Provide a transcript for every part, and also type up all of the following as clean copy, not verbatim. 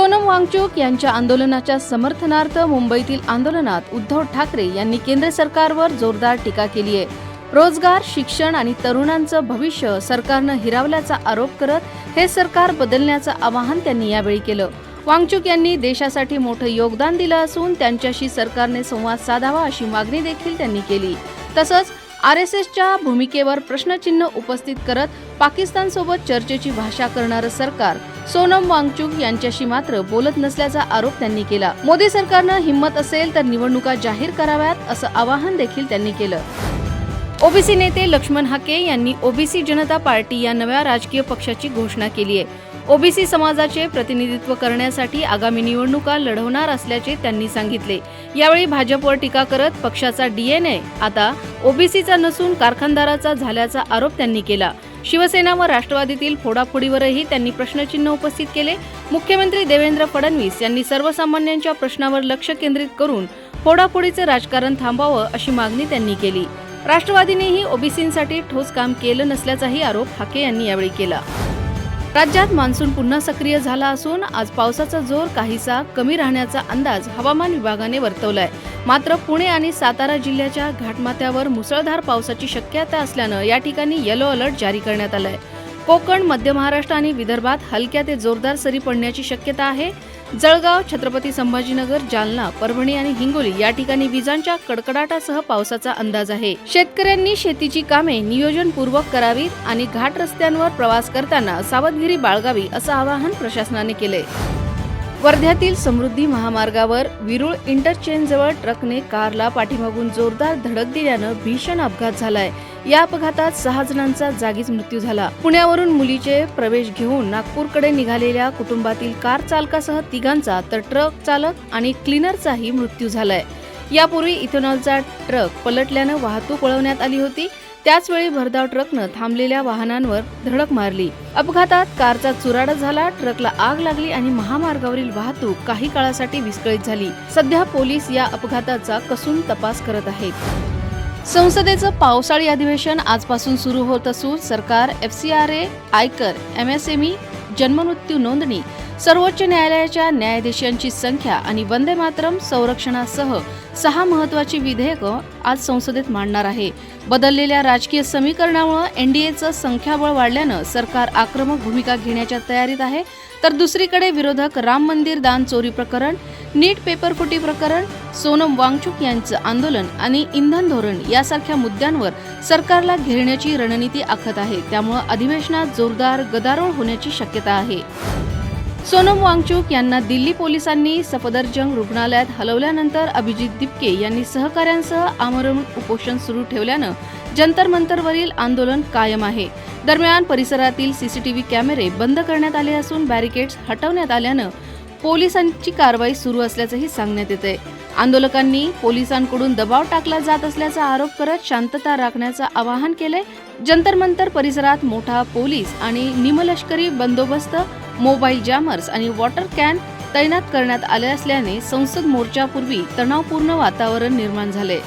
सोनम वांगचुक यांच्या आंदोलनाच्या समर्थनार्थ मुंबईतील आंदोलनात उद्धव ठाकरे यांनी केंद्र सरकारवर जोरदार टीका केली आहे. रोजगार, शिक्षण आणि तरुणांचं भविष्य सरकारनं हिरावल्याचा आरोप करत हे सरकार बदलण्याचं आवाहन त्यांनी यावेळी केलं. वांगचुक यांनी देशासाठी मोठं योगदान दिलं असून त्यांच्याशी सरकारने संवाद साधावा अशी मागणी देखील त्यांनी केली. तसंच RSSच्या भूमिकेवर प्रश्नचिन्ह उपस्थित करत पाकिस्तानसोबत चर्चेची भाषा करणारं सरकार सोनम वांगचुक यांच्याशी मात्र बोलत नसल्याचा आरोप त्यांनी केला. मोदी सरकारनं हिम्मत असेल तर निवडणुका जाहीर कराव्यात असं आवाहन देखील त्यांनी केलं. ओबीसी नेते लक्ष्मण हाके यांनी ओबीसी जनता पार्टी या नव्या राजकीय पक्षाची घोषणा केली आहे. ओबीसी समाजाचे प्रतिनिधित्व करण्यासाठी आगामी निवडणुका लढवणार असल्याचे त्यांनी सांगितले. यावेळी भाजपवर टीका करत पक्षाचा DNA आता ओबीसीचा नसून कारखानदाराचा झाल्याचा आरोप त्यांनी केला. शिवसेना व राष्ट्रवादीतील फोडाफोडीवरही त्यांनी प्रश्नचिन्ह उपस्थित केले. मुख्यमंत्री देवेंद्र फडणवीस यांनी सर्वसामान्यांच्या प्रश्नावर लक्ष केंद्रित करून फोडाफोडीचे राजकारण थांबावं अशी मागणी त्यांनी केली. राष्ट्रवादीनेही ओबीसींसाठी ठोस काम केलं नसल्याचाही आरोप हाके यांनी यावेळी केला. राज्यात मान्सून पुन्हा सक्रिय झाला असून आज पावसाचा जोर काहीसा कमी राहण्याचा अंदाज हवामान विभागाने वर्तवलाय. मात्र पुणे आणि सातारा जिल्ह्याच्या घाटमाथ्यावर मुसळधार पावसाची शक्यता असल्यानं या ठिकाणी येलो अलर्ट जारी करण्यात आलाय. कोकण, मध्य महाराष्ट्र आणि विदर्भात हलक्या ते जोरदार सरी पडण्याची शक्यता आहे. जळगाव, छत्रपती संभाजीनगर, जालना, परभणी आणि हिंगोली या ठिकाणी विजांच्या कडकडाटासह पावसाचा अंदाज आहे. शेतकऱ्यांनी शेतीची कामे नियोजनपूर्वक करावीत आणि घाट रस्त्यांवर प्रवास करताना सावधगिरी बाळगावी असं आवाहन प्रशासनाने केलंय. वर्ध्यातील समृद्धी महामार्गावर विरुळ इंटरचेंजजवळ ट्रकने कारला पाठीमागून जोरदार धडक दिल्यानं भीषण अपघात झालाय. या अपघातात 6 जणांचा जागीच मृत्यू झाला. पुण्यावरून मुलीचे प्रवेश घेऊन नागपूरकडे निघालेल्या कुटुंबातील कार चालकासह 3घांचा तर ट्रक चालक आणि क्लीनरचाही मृत्यू झालाय. यापूर्वी इथेनॉलचा ट्रक पलटल्यानं वाहतूक वळवण्यात आली होती. त्याचवेळी भरधाव ट्रकनं थांबलेल्या वाहनांवर धडक मारली. अपघातात कारचा चुराडा झाला, ट्रकला आग लागली आणि महामार्गावरील वाहतूक काही काळासाठी विस्कळीत झाली. सध्या पोलीस या अपघाताचा कसून तपास करत आहेत. संसदेचं पावसाळी अधिवेशन आजपासून सुरू होत असून सरकार FCRA, आयकर, MSME, जन्ममृत्यू नोंदणी, सर्वोच्च न्यायालयाच्या न्यायाधीशांची संख्या आणि वंदे मातरम संरक्षणासह 6 महत्त्वाची विधेयकं आज संसदेत मांडणार आहे. बदललेल्या राजकीय समीकरणामुळे NDAचं संख्याबळ वाढल्यानं सरकार आक्रमक भूमिका घेण्याच्या तयारीत आहे. तर दुसरीकडे विरोधक राम मंदिर दान चोरी प्रकरण, नीट पेपरफुटी प्रकरण, सोनम वांगचुक यांचं आंदोलन आणि इंधन धोरण यासारख्या मुद्द्यांवर सरकारला घेरण्याची रणनीती आखत आहे. त्यामुळे अधिवेशनात जोरदार गदारोळ होण्याची शक्यता आहे. सोनम वांगचुक यांना दिल्ली पोलिसांनी सफदरजंग रुग्णालयात हलवल्यानंतर अभिजित दिपके यांनी सहकाऱ्यांसह आमरण उपोषण सुरू ठेवल्यानं जंतर मंतरवरील आंदोलन कायम आहे. दरम्यान परिसरातील CCTV कॅमेरे बंद करण्यात आले असून बॅरिकेड्स हटवण्यात आल्यानं पोलिसांची कारवाई सुरू असल्याचंही सांगण्यात येतंय. आंदोलकांनी पोलिसांकडून दबाव टाकला जात असल्याचा आरोप करत शांतता राखण्याचं आवाहन केलंय. जंतर मंतर परिसरात मोठा पोलीस आणि निमलष्करी बंदोबस्त, मोबाईल जॅमर्स आणि वॉटर कॅन तैनात करण्यात आले असल्याने संसद मोर्चापूर्वी तणावपूर्ण वातावरण निर्माण झाले.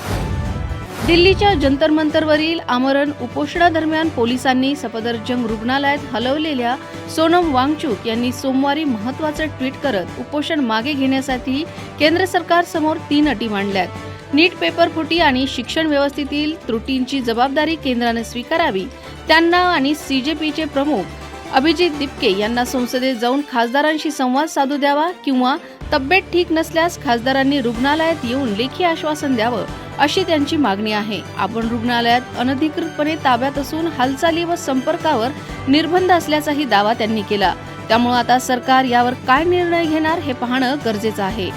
दिल्लीच्या जंतर मंतरवरील आमरण उपोषणादरम्यान पोलिसांनी सफदरजंग रुग्णालयात हलवलेल्या सोनम वांगचुक यांनी सोमवारी महत्त्वाचं ट्विट करत उपोषण मागे घेण्यासाठी केंद्र सरकारसमोर 3 अटी मांडल्यात. नीट पेपरफुटी आणि शिक्षण व्यवस्थेतील त्रुटींची जबाबदारी केंद्राने स्वीकारावी, त्यांना आणि CJPचे प्रमुख अभिजित दिपके यांना संसदेत जाऊन खासदारांशी संवाद साधू द्यावा किंवा तब्येत ठीक नसल्यास खासदारांनी रुग्णालयात येऊन लेखी आश्वासन द्यावं अशी त्यांची मागणी आहे. आपण रुग्णालयात अनधिकृतपणे ताब्यात असून हालचाली व संपर्कावर निर्बंध असल्याचाही दावा त्यांनी केला. त्यामुळे आता सरकार यावर काय निर्णय घेणार हे पाहणं गरजेचं आहे.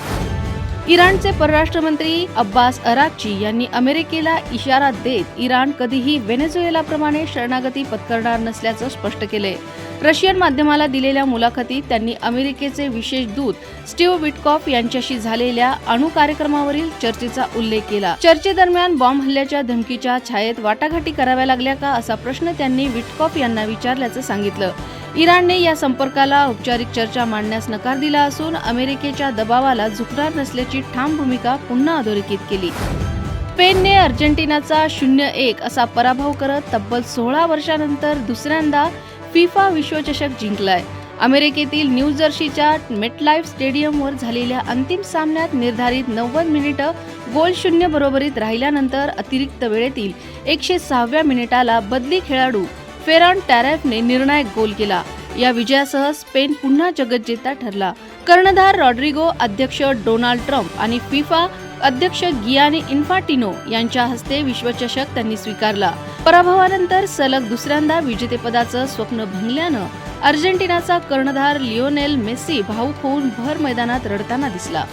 इराणचे परराष्ट्र मंत्री अब्बास अराक्ची यांनी अमेरिकेला इशारा देत इराण कधीही व्हेनेझुएलाप्रमाणे शरणागती पत्करणार नसल्याचं स्पष्ट केलंय. रशियन माध्यमाला दिलेल्या मुलाखतीत त्यांनी अमेरिकेचे विशेष दूत स्टीव्ह विटकॉफ यांच्याशी झालेल्या अणु कार्यक्रमावरील चर्चेचा उल्लेख केला. चर्चेदरम्यान बॉम्ब हल्ल्याच्या धमकीच्या छायेत वाटाघाटी कराव्या लागल्या का असा प्रश्न त्यांनी विटकॉफ यांना विचारल्याचं सांगितलं. इराणने या संपर्काला औपचारिक चर्चा मांडण्यास नकार दिला असून अमेरिकेच्या दबावाला झुकणार नसल्याची ठाम भूमिका पुन्हा अधोरेखित केली. स्पेनने अर्जेंटिनाचा 0-1 असा पराभव करत तब्बल 16 वर्षांनंतर दुसऱ्यांदा FIFA विश्वचषक जिंकलाय. अमेरिकेतील न्यू जर्सीच्या मेटलाईफ स्टेडियमवर झालेल्या अंतिम सामन्यात निर्धारित 90 मिनिटं गोल शून्य बरोबरीत राहिल्यानंतर अतिरिक्त वेळेतील 106व्या मिनिटाला बदली खेळाडू फेरन टॅरेफने निर्णायक गोल केला. या विजयासह स्पेन पुन्हा जगज्जेता ठरला. कर्णधार रॉड्रिगो, अध्यक्ष डोनाल्ड ट्रम्प आणि फिफा अध्यक्ष गियानी इन्फांटिनो यांच्या हस्ते विश्वचषक त्यांनी स्वीकारला. पराभवानंतर सलग दुसऱ्यांदा विजेतेपदाचं स्वप्न भंगल्यानं अर्जेंटिनाचा कर्णधार लिओनेल मेसी भावुक होऊन भर मैदानात रडताना दिसला.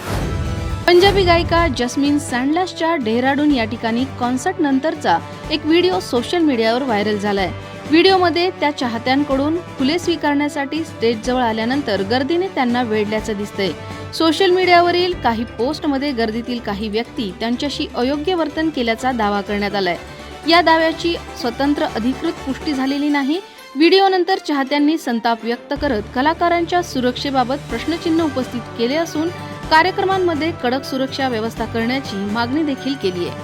पंजाबी गायिका जस्मिन सँडलर्सच्या डेहराडून या ठिकाणी कॉन्सर्ट नंतरचा एक व्हिडिओ सोशल मीडियावर व्हायरल झालाय. व्हिडिओमध्ये त्या चाहत्यांकडून फुले स्वीकारण्यासाठी स्टेजजवळ आल्यानंतर गर्दीने त्यांना वेढल्याचं दिसतंय. सोशल मीडियावरील काही पोस्टमध्ये गर्दीतील काही व्यक्ती त्यांच्याशी अयोग्य वर्तन केल्याचा दावा करण्यात आलाय. या दाव्याची स्वतंत्र अधिकृत पुष्टी झालेली नाही. व्हिडिओनंतर चाहत्यांनी संताप व्यक्त करत कलाकारांच्या सुरक्षेबाबत प्रश्नचिन्ह उपस्थित केले असून कार्यक्रमांमध्ये कडक सुरक्षा व्यवस्था करण्याची मागणी देखील केली आहे.